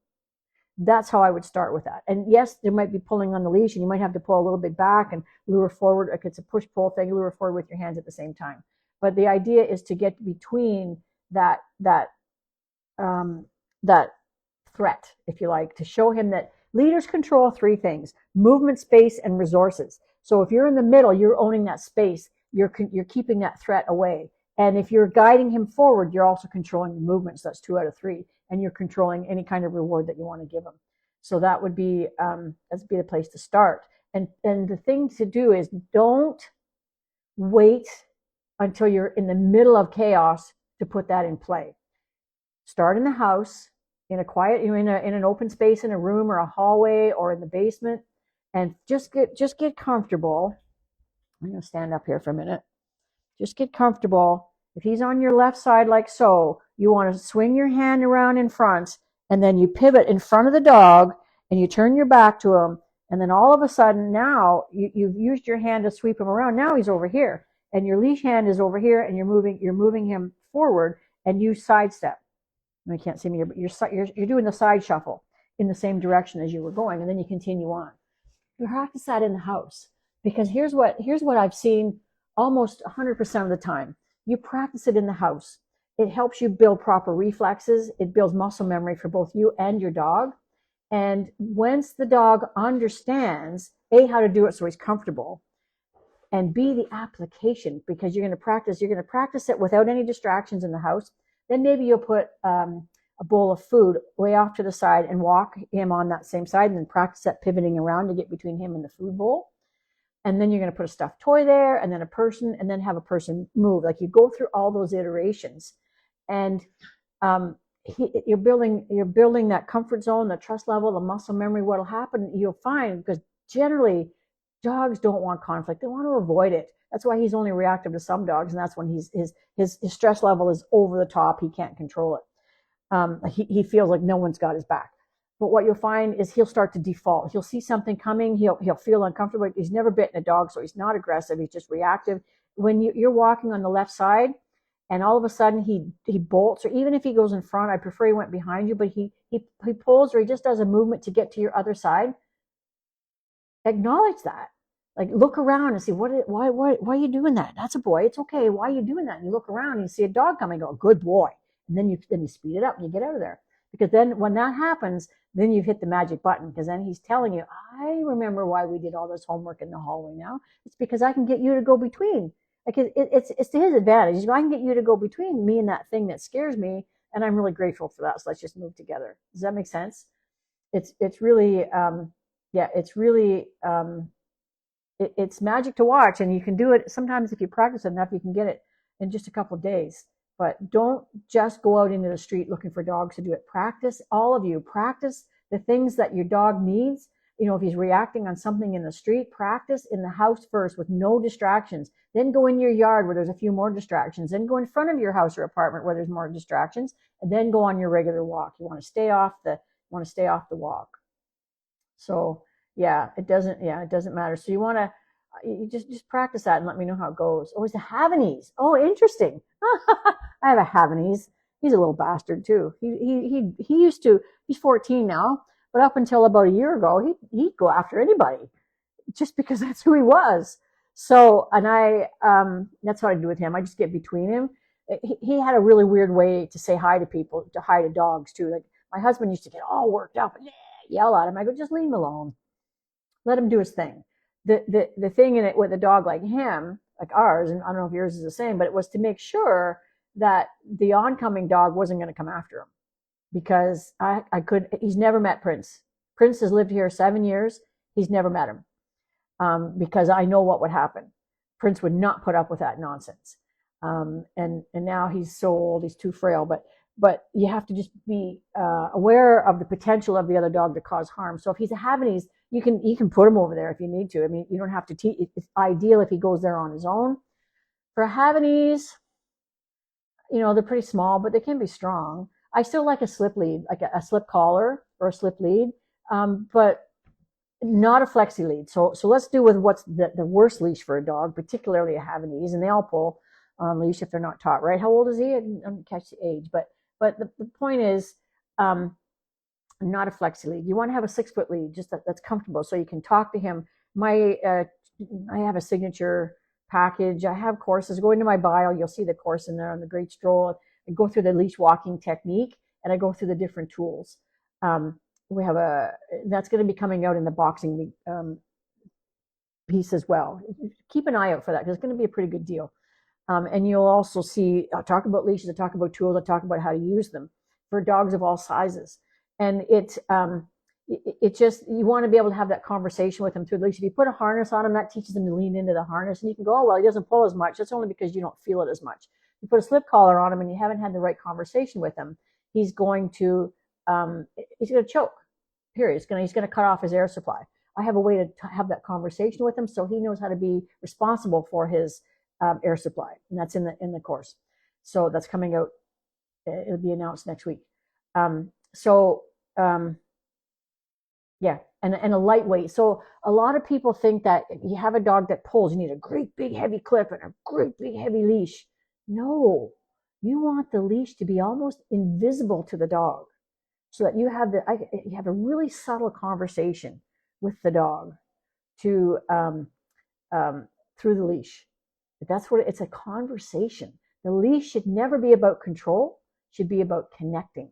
Speaker 1: That's how I would start with that. And yes, there might be pulling on the leash, and you might have to pull a little bit back and lure forward. Like it's a push-pull thing, lure forward with your hands at the same time. But the idea is to get between that threat, if you like, to show him that leaders control three things: movement, space, and resources. So if you're in the middle, you're owning that space. You're keeping that threat away. And if you're guiding him forward, you're also controlling the movements. That's 2 out of 3. And you're controlling any kind of reward that you want to give him. So that would be the place to start. And the thing to do is, don't wait until you're in the middle of chaos to put that in play. Start in the house, in a quiet, in an open space, in a room or a hallway or in the basement, and just get comfortable. I'm going to stand up here for a minute. Just get comfortable. If he's on your left side like so, you want to swing your hand around in front, and then you pivot in front of the dog, and you turn your back to him, and then all of a sudden now you've used your hand to sweep him around. Now he's over here, and your leash hand is over here, and you're moving him forward, and you sidestep. I can't see me, but you're doing the side shuffle in the same direction as you were going, and then you continue on. You practice that in the house, because here's what I've seen almost 100% of the time. You practice it in the house. It helps you build proper reflexes. It builds muscle memory for both you and your dog. And once the dog understands, A, how to do it so he's comfortable, and B, the application, because you're going to practice it without any distractions in the house. Then maybe you'll put a bowl of food way off to the side and walk him on that same side, and then practice that pivoting around to get between him and the food bowl. And then you're going to put a stuffed toy there, and then a person, and then have a person move. Like, you go through all those iterations, and you're building that comfort zone, the trust level, the muscle memory. What'll happen, you'll find, because generally dogs don't want conflict; they want to avoid it. That's why he's only reactive to some dogs, and that's when his stress level is over the top. He can't control it. He feels like no one's got his back. But what you'll find is he'll start to default. He'll see something coming. He'll feel uncomfortable. He's never bitten a dog, so he's not aggressive. He's just reactive. When you're walking on the left side, and all of a sudden he bolts, or even if he goes in front, I prefer he went behind you, but he pulls, or he just does a movement to get to your other side. Acknowledge that. Like, look around and see, why are you doing that? That's a boy. It's okay. Why are you doing that? And you look around and you see a dog coming, go, good boy. And then you speed it up and you get out of there. Because then when that happens, then you've hit the magic button, because then he's telling you, I remember why we did all this homework in the hallway now. It's because I can get you to go between. Like, it's to his advantage. I can get you to go between me and that thing that scares me, and I'm really grateful for that. So let's just move together. Does that make sense? It's really yeah, it's really it's magic to watch, and you can do it sometimes if you practice enough. You can get it in just a couple of days. But don't just go out into the street looking for dogs to do it. Practice, all of you, practice the things that your dog needs. You know, if he's reacting on something in the street, practice in the house first with no distractions. Then go in your yard where there's a few more distractions. Then go in front of your house or apartment where there's more distractions, and then go on your regular walk. You want to stay off the walk. So yeah, it doesn't matter. So you just practice that and let me know how it goes. Oh, it's a Havanese. Oh, interesting. I have a Havanese. He's a little bastard too. He used to. He's 14 now, but up until about a year ago, he'd go after anybody just because that's who he was. So, and that's what I do with him. I just get between him. He had a really weird way to say hi to people, to hi to dogs too. Like my husband used to get all worked up and yell at him. I go, just leave him alone. Let him do his thing. The thing in it with a dog like him, like ours, and I don't know if yours is the same, but it was to make sure that the oncoming dog wasn't going to come after him, because he's never met Prince. Prince has lived here 7 years. He's never met him, because I know what would happen. Prince would not put up with that nonsense. And now he's so old, he's too frail, but you have to just be aware of the potential of the other dog to cause harm. So if he's a Havanese, you can put him over there if you need to. I mean, you don't have to teach. It's ideal if he goes there on his own. For a Havanese, you know, they're pretty small, but they can be strong. I still like a slip lead, like a slip collar or a slip lead, but not a flexi lead. So let's do with what's the worst leash for a dog, particularly a Havanese, and they all pull on leash if they're not taught right. How old is he? I didn't catch the age, but the point is, not a flexi lead. You want to have a 6 foot lead, just that's comfortable, so you can talk to him. I have a signature package. I have courses. Go into my bio. You'll see the course in there on the Great Stroll. I go through the leash walking technique, and I go through the different tools. We have that's going to be coming out in the boxing piece as well. Keep an eye out for that, because it's going to be a pretty good deal. And you'll also see, I'll talk about leashes, I'll talk about tools, I'll talk about how to use them for dogs of all sizes. And it just, you want to be able to have that conversation with them through the leash. If you put a harness on him, that teaches them to lean into the harness, and you can go, oh, well, he doesn't pull as much. That's only because you don't feel it as much. You put a slip collar on him and you haven't had the right conversation with him, he's going to choke, period. He's going to cut off his air supply. I have a way to have that conversation with him so he knows how to be responsible for his air supply, and that's in the course. So that's coming out. It'll be announced next week. Yeah, and a lightweight. So a lot of people think that if you have a dog that pulls, you need a great big heavy clip and a great big heavy leash. No, you want the leash to be almost invisible to the dog, so that you have a really subtle conversation with the dog through the leash. That's what it's a conversation. The leash should never be about control, should be about connecting.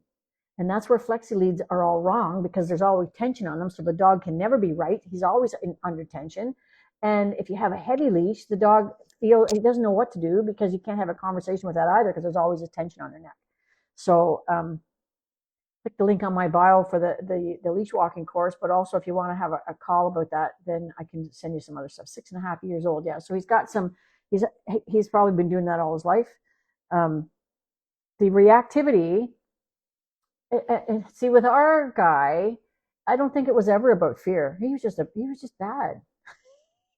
Speaker 1: And that's where flexi leads are all wrong, because there's always tension on them. So the dog can never be right. He's always under tension. And if you have a heavy leash, the dog he doesn't know what to do, because you can't have a conversation with that either, because there's always a tension on their neck. So click the link on my bio for the leash walking course. But also, if you want to have a call about that, then I can send you some other stuff. 6.5 years old. Yeah. So he's got some. He's probably been doing that all his life. The reactivity, see, with our guy, I don't think it was ever about fear. He was just bad.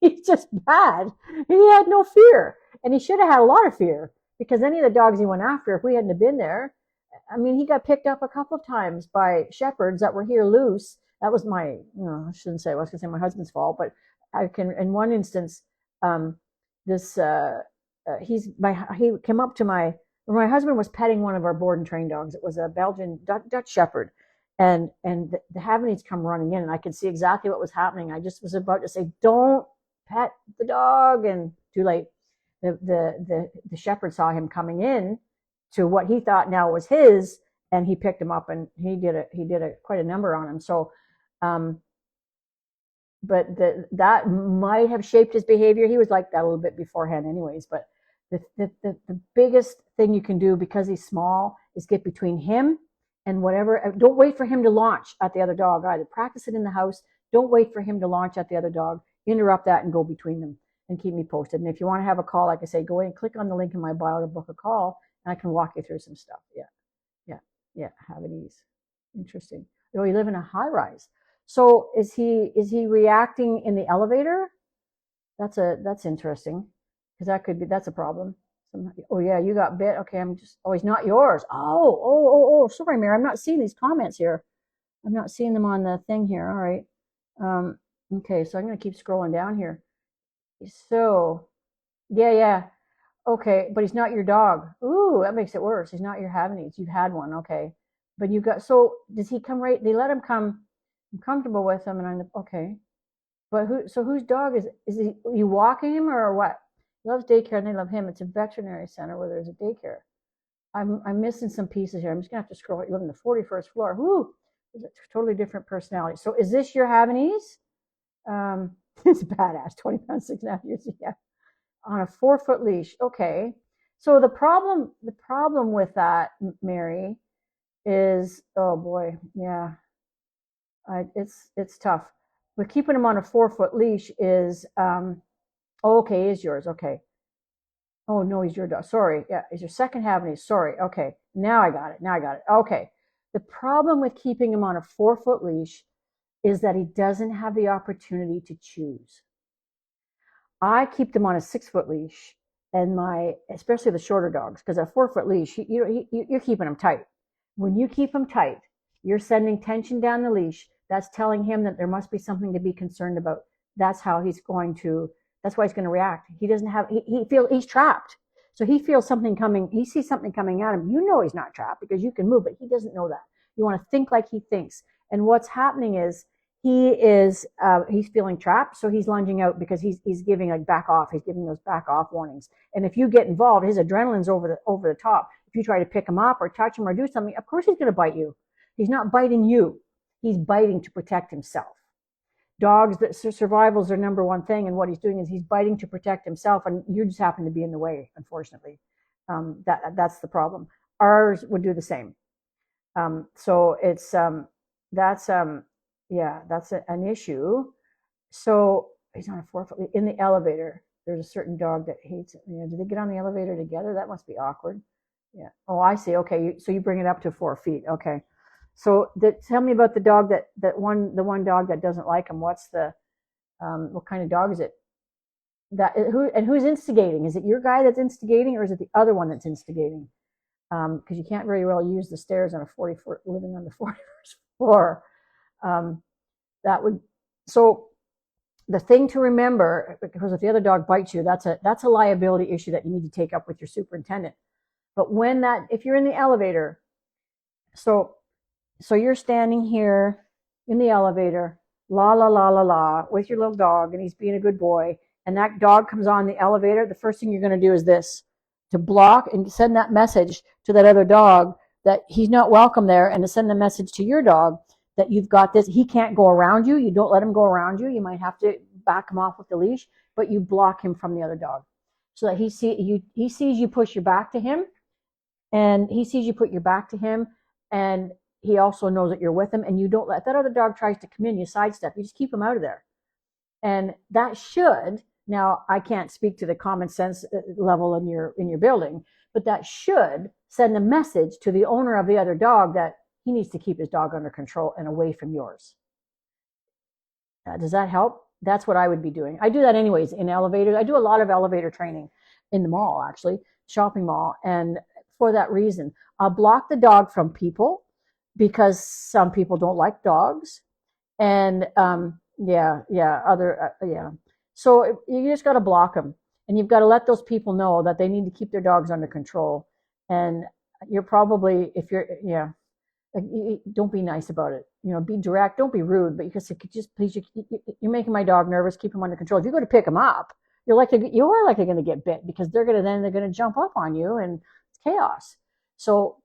Speaker 1: He's just bad. He had no fear, and he should have had a lot of fear, because any of the dogs he went after, if we hadn't have been there, I mean, he got picked up a couple of times by shepherds that were here loose. That was I shouldn't say, I was going to say my husband's fault, but in one instance, he came up to my husband was petting one of our board and train dogs. It was a Belgian Dutch Shepherd, and the Havanese come running in, and I could see exactly what was happening. I just was about to say, "Don't pet the dog," and too late. The Shepherd saw him coming in to what he thought now was his, and he picked him up, and he did quite a number on him. So, but that might have shaped his behavior. He was like that a little bit beforehand anyways, but The biggest thing you can do because he's small is get between him and whatever. Don't wait for him to launch at the other dog either. Practice it in the house. Don't wait for him to launch at the other dog. Interrupt that and go between them and keep me posted. And if you want to have a call, like I say, go in and click on the link in my bio to book a call, and I can walk you through some stuff. Yeah. Have it ease. Interesting. Oh, you live in a high rise. So is he reacting in the elevator? That's interesting, because that's a problem. Oh yeah, you got bit. Okay, he's not yours. Sorry, Mary, I'm not seeing these comments here. I'm not seeing them on the thing here. All right. Okay, so I'm gonna keep scrolling down here. So, yeah. Okay, but he's not your dog. Ooh, that makes it worse. He's not your Havanese. You've had one. Okay, but so does he come right? They let him come. I'm comfortable with him, and okay. But whose dog is he? Are you walking him or what? He loves daycare and they love him. It's a veterinary center where there's a daycare. I'm missing some pieces here. I'm just gonna have to scroll. You live on the 41st floor. Whoo, it's a totally different personality. So is this your Havanese? It's badass. 20 pounds, 6.5 years. Yeah, on a 4-foot leash. Okay. So the problem with that, Mary, is, oh boy, yeah, it's tough. But keeping him on a 4-foot leash is okay. Is yours okay? Oh no, he's your dog. Sorry, yeah, he's your second Havanese. Sorry. Okay, now I got it. Okay. The problem with keeping him on a 4-foot leash is that he doesn't have the opportunity to choose. I keep them on a 6-foot leash, and especially the shorter dogs, because a 4-foot leash, you're keeping them tight. When you keep them tight, you're sending tension down the leash. That's telling him that there must be something to be concerned about. That's why he's going to react. He doesn't have, he's trapped. So he feels something coming. He sees something coming at him. You know he's not trapped because you can move, but he doesn't know that. You want to think like he thinks. And what's happening is he's feeling trapped. So he's lunging out because he's giving like back off. He's giving those back off warnings. And if you get involved, his adrenaline's over the top. If you try to pick him up or touch him or do something, of course he's going to bite you. He's not biting you. He's biting to protect himself. Dogs, survival is their number one thing, and what he's doing is he's biting to protect himself, and you just happen to be in the way, unfortunately. That's the problem. Ours would do the same. So it's that's an issue. So he's on a 4-foot in the elevator. There's a certain dog that hates it. Do they get on the elevator together? That must be awkward. Yeah. Oh, I see. Okay, so you bring it up to 4 feet. Okay. So tell me about the dog the one dog that doesn't like him. What's what kind of dog is it? Who's instigating? Is it your guy that's instigating, or is it the other one that's instigating? Because you can't very well use the stairs on a 40-foot living on the 41st floor. So the thing to remember, because if the other dog bites you, that's a liability issue that you need to take up with your superintendent. But if you're in the elevator, so you're standing here in the elevator, la la la la la, with your little dog, and he's being a good boy, and that dog comes on the elevator. The first thing you're going to do is this, to block and send that message to that other dog that he's not welcome there, and to send the message to your dog that you've got this. He can't go around you. You don't let him go around you. You might have to back him off with the leash, but you block him from the other dog so that he sees you push your back to him, and he sees you put your back to him, and he also knows that you're with him, and you don't let that other dog tries to come in, you sidestep, you just keep him out of there. And that should, now I can't speak to the common sense level in your building, but that should send a message to the owner of the other dog that he needs to keep his dog under control and away from yours. Does that help? That's what I would be doing. I do that anyways in elevators. I do a lot of elevator training in the mall, actually, shopping mall. And for that reason, I'll block the dog from people, because some people don't like dogs, and so you just got to block them, and you've got to let those people know that they need to keep their dogs under control. And you're probably, don't be nice about it, be direct, don't be rude, but you can say, just please, you're making my dog nervous, keep him under control. If you go to pick him up, you're likely going to get bit, because they're going to jump up on you, and it's chaos. So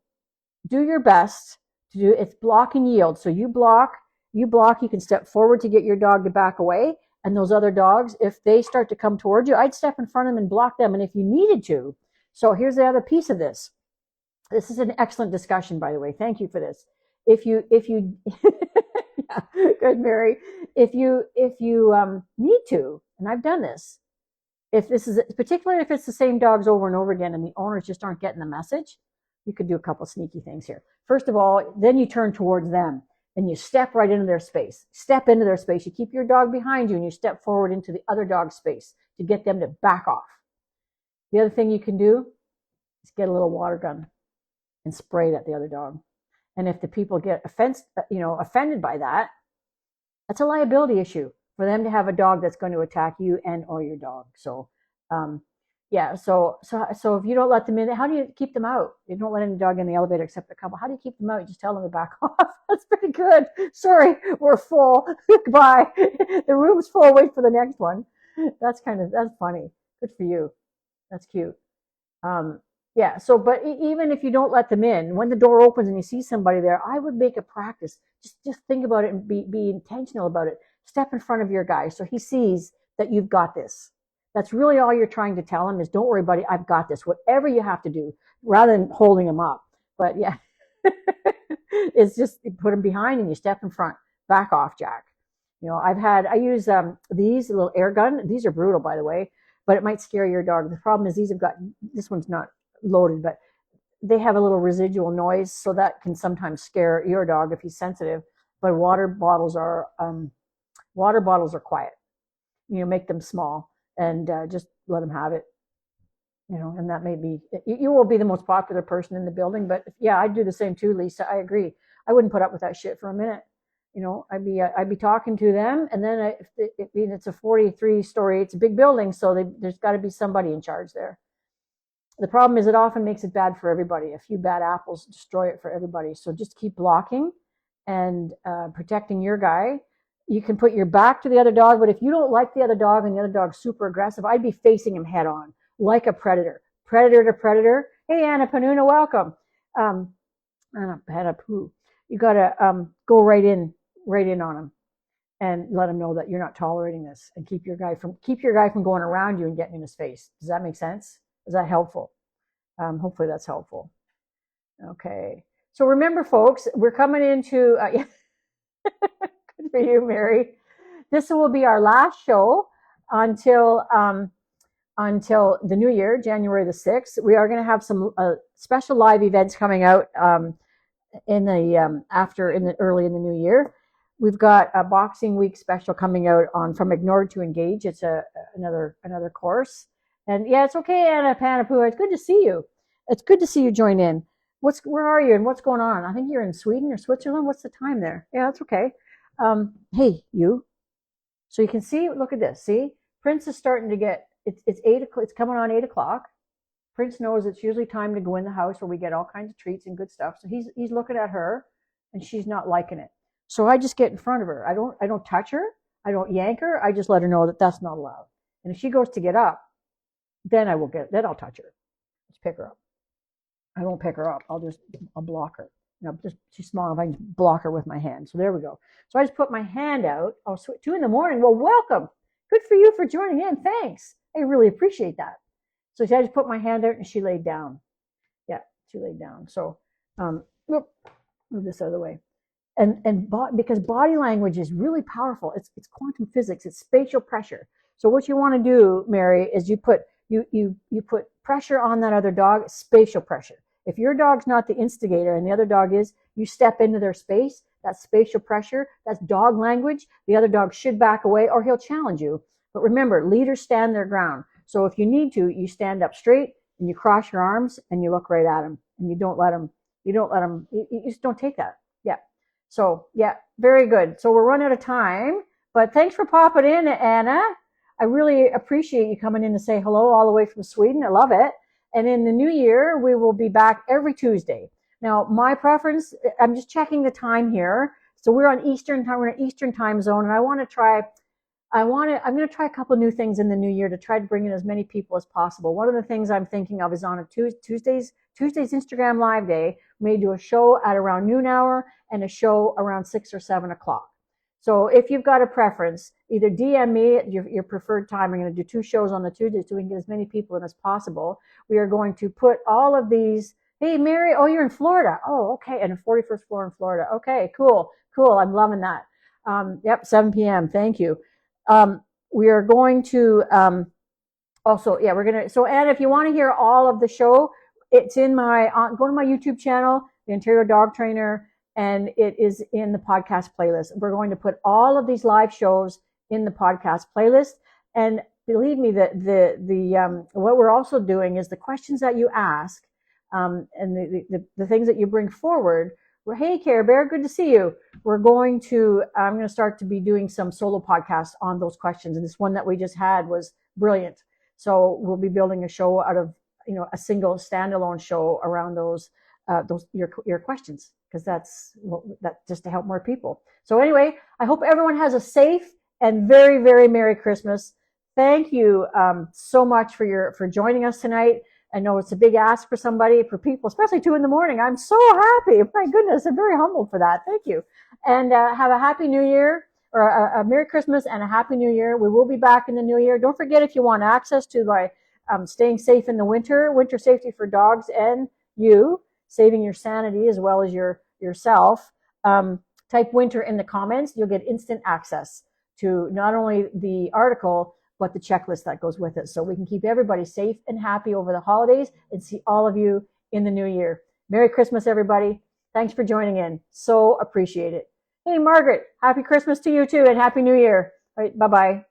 Speaker 1: do your best to do. It's block and yield. So you block, you can step forward to get your dog to back away, And those other dogs, if they start to come towards you, I'd step in front of them and block them. And if you needed to, so here's the other piece of this. This is an excellent discussion, by the way. Thank you for this. If you yeah, good, Mary. If you need to, and I've done this, if this is particularly if it's the same dogs over and over again and the owners just aren't getting the message, you could do a couple sneaky things here. First of all, then you turn towards them and you step right into their space. Step into their space. You keep your dog behind you and you step forward into the other dog's space to get them to back off. The other thing you can do is get a little water gun and spray it at the other dog. And if the people get offended by that, that's a liability issue for them to have a dog that's going to attack you and or your dog. So, yeah. So if you don't let them in, how do you keep them out? You don't let any dog in the elevator except a couple. How do you keep them out? You just tell them to back off. That's pretty good. Sorry, we're full. Goodbye. The room's full. Wait for the next one. That's funny. Good for you. That's cute. Yeah. So, but even if you don't let them in, when the door opens and you see somebody there, I would make a practice. Just think about it and be intentional about it. Step in front of your guy so he sees that you've got this. That's really all you're trying to tell him is, don't worry, buddy, I've got this. Whatever you have to do, rather than holding him up. But yeah, it's just you put him behind and you step in front. Back off, Jack. I use these little air gun. These are brutal, by the way, but it might scare your dog. The problem is this one's not loaded, but they have a little residual noise, so that can sometimes scare your dog if he's sensitive. But water bottles are quiet. Make them small and just let them have it. And that may be, you will be the most popular person in the building, but yeah, I'd do the same too, Lisa. I agree. I wouldn't put up with that shit for a minute. I'd be talking to them, and then it's a 43-story, it's a big building, so there's got to be somebody in charge there. The problem is it often makes it bad for everybody. A few bad apples destroy it for everybody. So just keep blocking and protecting your guy. You can put your back to the other dog, but if you don't like the other dog and the other dog's super aggressive, I'd be facing him head on, like a predator. Predator to predator. Hey, Anna Panuna, welcome. Anna Poo. You got to go right in on him and let him know that you're not tolerating this, and keep your guy from going around you and getting in his face. Does that make sense? Is that helpful? Hopefully that's helpful. Okay. So remember, folks, we're coming into, good for you, Mary. This will be our last show until the new year, January the 6th. We are going to have some special live events coming out early in the new year. We've got a Boxing Week special coming out on From Ignored to Engage. It's another course. And yeah, it's okay, Anna Panapua. It's good to see you. It's good to see you join in. Where are you and what's going on? I think you're in Sweden or Switzerland. What's the time there? Yeah, that's okay. Hey, you. So you can see, look at this. See, Prince is starting to get, it's 8 o'clock. It's coming on 8 o'clock. Prince knows it's usually time to go in the house where we get all kinds of treats and good stuff. So he's looking at her and she's not liking it. So I just get in front of her. I don't touch her. I don't yank her. I just let her know that that's not allowed. And if she goes to get up, then I'll touch her. Just pick her up. I won't pick her up. I'll block her. She's small enough I can block her with my hand. So there we go. So I just put my hand out. 2 in the morning. Well, welcome. Good for you for joining in. Thanks. I really appreciate that. So I just put my hand out and she laid down. Yeah, she laid down. So move this out of the way. And because body language is really powerful. It's quantum physics. It's spatial pressure. So what you want to do, Mary, is you put pressure on that other dog, spatial pressure. If your dog's not the instigator and the other dog is, you step into their space. That's spatial pressure. That's dog language. The other dog should back away or he'll challenge you. But remember, leaders stand their ground. So if you need to, you stand up straight and you cross your arms and you look right at him and you just don't take that. Yeah. So yeah, very good. So we're running out of time, but thanks for popping in, Anna. I really appreciate you coming in to say hello all the way from Sweden. I love it. And in the new year, we will be back every Tuesday. Now, my preference, I'm just checking the time here. So we're on Eastern time, we're in Eastern time zone, and I'm going to try a couple of new things in the new year to try to bring in as many people as possible. One of the things I'm thinking of is on a Tuesday's Instagram Live Day, we may do a show at around noon hour and a show around 6 or 7 o'clock. So if you've got a preference, either DM me at your preferred time. I'm going to do 2 shows on the Tuesdays so we can get as many people in as possible. We are going to put all of these. Hey, Mary, oh, you're in Florida. Oh, okay. And 41st floor in Florida. Okay, cool. I'm loving that. Yep, 7 p.m. Thank you. We are going to also, yeah, we're going to. So, Anne, if you want to hear all of the show, it's in my, go to my YouTube channel, The Ontario Dog Trainer, and it is in the podcast playlist. We're going to put all of these live shows in the podcast playlist. And believe me, that what we're also doing is the questions that you ask, and the things that you bring forward. Hey, Care Bear, good to see you. I'm going to start to be doing some solo podcasts on those questions. And this one that we just had was brilliant. So we'll be building a show out of, a single standalone show around those your questions, because that's just to help more people. So anyway, I hope everyone has a safe and very, very Merry Christmas. Thank you so much for joining us tonight. I know it's a big ask for people, especially 2 a.m. I'm so happy. My goodness, I'm very humbled for that. Thank you. And have a happy New Year, or a Merry Christmas and a Happy New Year. We will be back in the new year. Don't forget, if you want access to my staying safe in the winter safety for dogs and you, saving your sanity as well as yourself, type winter in the comments. You'll get instant access to not only the article, but the checklist that goes with it. So we can keep everybody safe and happy over the holidays and see all of you in the new year. Merry Christmas, everybody. Thanks for joining in. So appreciate it. Hey, Margaret, happy Christmas to you too, and Happy New Year. All right, bye-bye.